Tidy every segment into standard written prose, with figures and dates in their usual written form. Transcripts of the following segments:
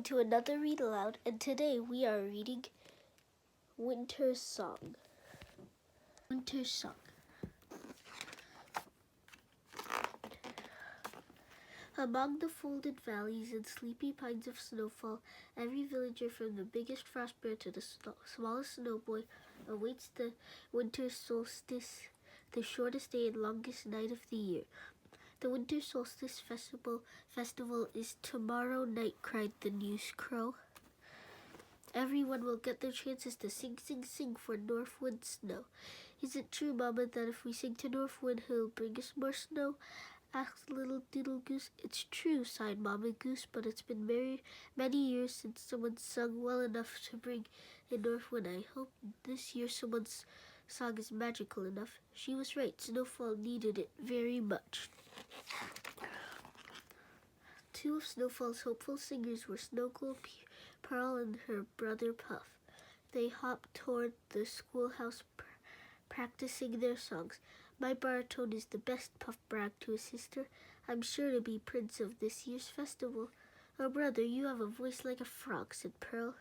Welcome to another Read Aloud, and today we are reading Winter Song. Winter Song. Among the folded valleys and sleepy pines of snowfall, every villager from the biggest frost bear to the smallest snowboy awaits the winter solstice, the shortest day and longest night of the year. The winter solstice festival is tomorrow night, cried the news crow. Everyone will get their chances to sing, sing, sing for Northwind snow. Is it true, Mama, that if we sing to Northwind, he'll bring us more snow? Asked Little Doodle Goose. It's true, sighed Mama Goose, but it's been many years since someone sung well enough to bring in Northwind. I hope this year someone's song is magical enough. She was right. Snowfall needed it very much. Two of Snowfall's hopeful singers were Snow Glow Pearl and her brother Puff. They hopped toward the schoolhouse practicing their songs. My baritone is the best, Puff bragged to his sister. I'm sure to be prince of this year's festival. Oh, brother, you have a voice like a frog, said Pearl.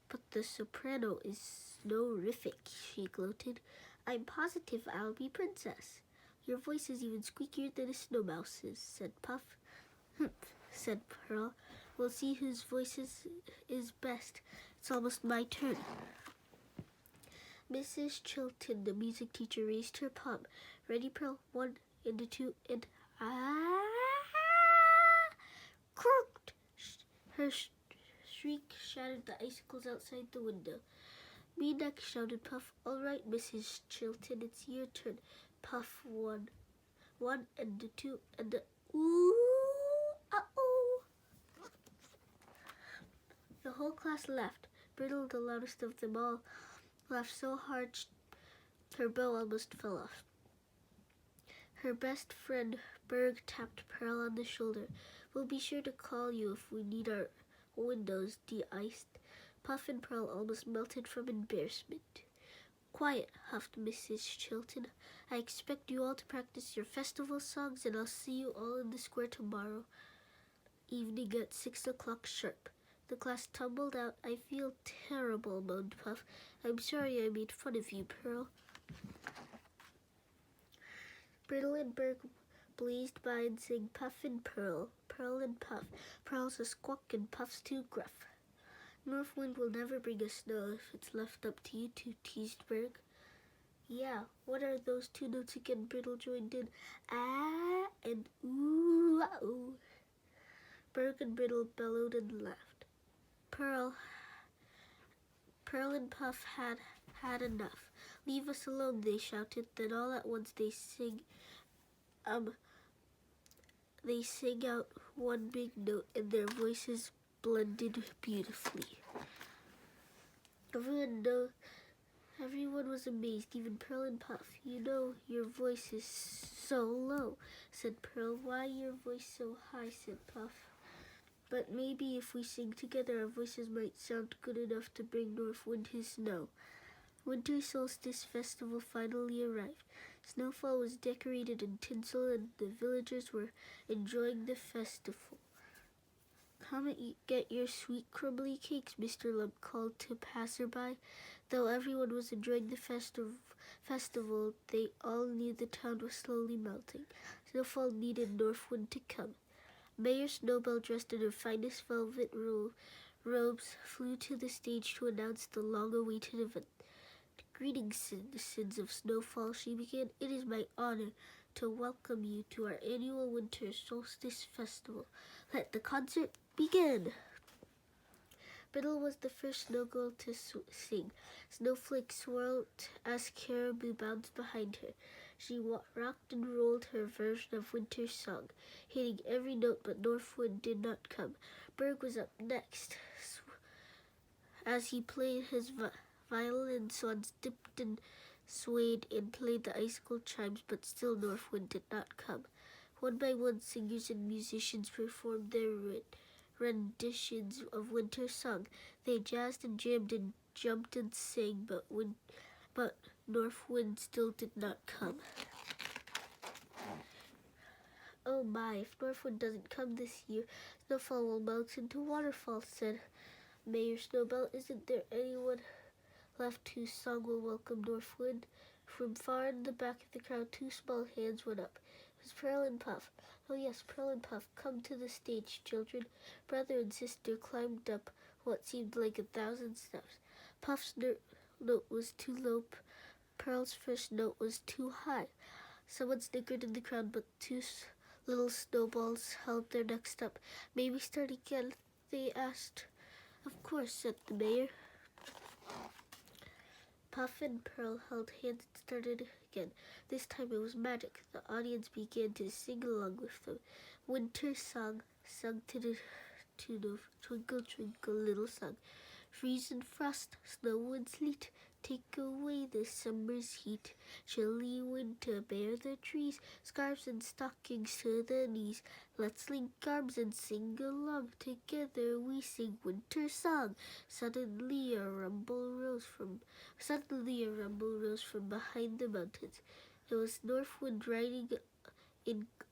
But the soprano is snowrific, she gloated. I'm positive I'll be princess. Your voice is even squeakier than a snow mouse's, said Puff. Humph, said Pearl. We'll see whose voice is best. It's almost my turn. Mrs. Chilton, the music teacher, raised her palm. Ready, Pearl? 1 and 2 and croaked! Her shriek shattered the icicles outside the window. Me next, shouted Puff. All right, Mrs. Chilton, it's your turn. Puff 1 and 2 and ooh, uh-oh. The whole class laughed. Brittle, the loudest of them all, laughed so hard her bow almost fell off. Her best friend Berg tapped Pearl on the shoulder. We'll be sure to call you if we need our windows de-iced. Puff and Pearl almost melted from embarrassment. Quiet, huffed Mrs. Chilton. I expect you all to practice your festival songs, and I'll see you all in the square tomorrow evening at 6 o'clock sharp. The class tumbled out. I feel terrible, moaned Puff. I'm sorry I made fun of you, Pearl. Brittle and Berg blazed by and sang Puff and Pearl, Pearl and Puff. Pearl's a squawk and Puff's too gruff. Northwind will never bring us snow if it's left up to you two, teased Berg. Yeah, what are those two notes again? Brittle joined in. Ah and ooh, ah-oh. Berg and Brittle bellowed and laughed. Pearl and Puff had enough. Leave us alone, they shouted. Then all at once they sang out one big note, and their voices blended beautifully. Everyone was amazed, even Pearl and Puff. You know, your voice is so low, said Pearl. Why your voice so high, said Puff. But maybe if we sing together, our voices might sound good enough to bring Northwind his snow. Winter Solstice Festival finally arrived. Snowfall was decorated in tinsel, and the villagers were enjoying the festival. Come and get your sweet crumbly cakes, Mr. Lump called to passerby. Though everyone was enjoying the festival, they all knew the town was slowly melting. Snowfall needed Northwind to come. Mayor Snowbell, dressed in her finest velvet robes, flew to the stage to announce the long-awaited event. Greetings, citizens of Snowfall, she began. It is my honor to welcome you to our annual Winter Solstice Festival. Let the concert begin. Brittle was the first snow girl to sing. Snowflakes swirled as caribou bounced behind her. She rocked and rolled her version of Winter's song, hitting every note, but Northwind did not come. Berg was up next. As he played his violin, swans dipped and swayed and played the icicle chimes, but still Northwind did not come. One by one, singers and musicians performed their renditions of Winter's song. They jazzed and jammed and jumped and sang, but Northwind still did not come. "Oh my, if Northwood doesn't come this year, Snowfall will melt into waterfall," said Mayor Snowbell. "Isn't there anyone left whose song will welcome Northwood?" From far in the back of the crowd, two small hands went up. It was Pearl and Puff. "Oh yes, Pearl and Puff, come to the stage, children." Brother and sister climbed up what seemed like 1,000 steps. Puff's note was too low. Pearl's first note was too high. Someone snickered in the crowd, but two little snowballs held their necks up. "May we start again?" they asked. "Of course," said the mayor. Puff and Pearl held hands and started again. This time it was magic. The audience began to sing along with them. Winter song, sung to the tune of "Twinkle, Twinkle, Little Sun." Freeze and frost, snow and sleet, take away the summer's heat. Chilly winter, bare the trees, scarves and stockings to the knees. Let's link arms and sing along, together we sing winter song. Suddenly a rumble rose from behind the mountains. It was Northwind riding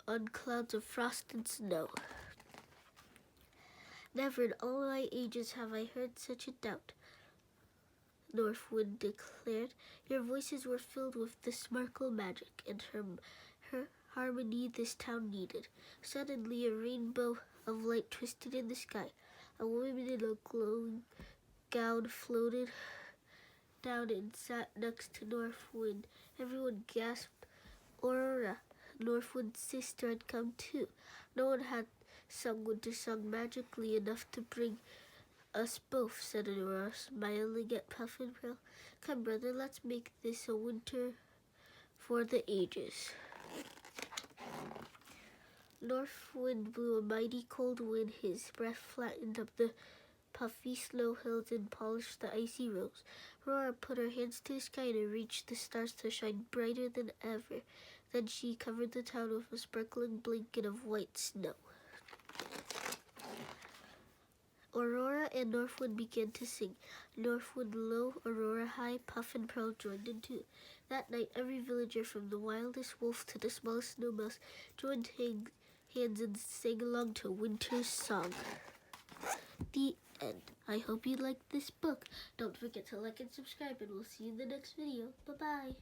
on clouds of frost and snow. "Never in all my ages have I heard such a doubt," Northwind declared. "Your voices were filled with the sparkle magic and her harmony this town needed." Suddenly a rainbow of light twisted in the sky. A woman in a glowing gown floated down and sat next to Northwind. Everyone gasped. Aurora, Northwind's sister, had come too. No one had sung Winter Song magically enough to bring us both, said Aurora, smiling at Puff and Pearl. "Come, brother, let's make this a winter for the ages." Northwind blew a mighty cold wind. His breath flattened up the puffy snow hills and polished the icy roads. Aurora put her hands to the sky and reached the stars to shine brighter than ever. Then she covered the town with a sparkling blanket of white snow. Aurora and Northwind began to sing. Northwind low, Aurora high, Puff and Pearl joined in too. That night, every villager, from the wildest wolf to the smallest snow mouse, joined hands and sang along to Winter's Song. The end. I hope you liked this book. Don't forget to like and subscribe, and we'll see you in the next video. Bye-bye.